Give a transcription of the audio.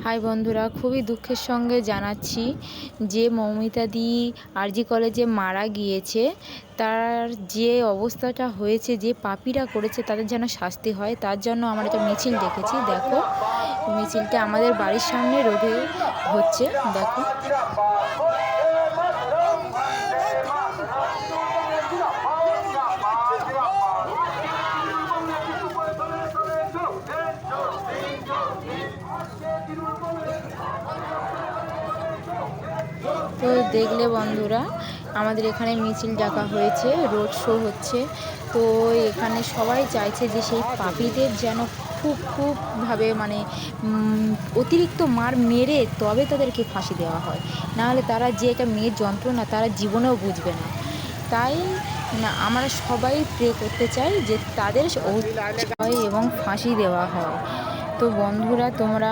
High বন্ধুরা, খুবই দুঃখের সঙ্গে জানাচ্ছি যে মৌমিতাদি আরজি কলেজে মারা গিয়েছে। তার যে অবস্থাটা হয়েছে, যে পাপীরা করেছে তাদের যেন শাস্তি হয়, তার জন্য আমরা একটা মিছিল ডেকেছি। দেখো, মিছিলটা আমাদের বাড়ির সামনে রোডে হচ্ছে। দেখো, তো দেখলে বন্ধুরা, আমাদের এখানে মিছিল ডাকা হয়েছে, রোড শো হচ্ছে। তো এখানে সবাই চাইছে যে সেই পাপীদের যেন খুবভাবে মানে অতিরিক্ত মার মেরে তবে তাদেরকে ফাঁসি দেওয়া হয়, নাহলে তারা যে এটা মেয়ের যন্ত্রণা তারা জীবনেও বুঝবে না। তাই আমরা সবাই প্রে করতে চাই যে তাদের হয় এবং ফাঁসি দেওয়া হয়। তো বন্ধুরা, তোমরা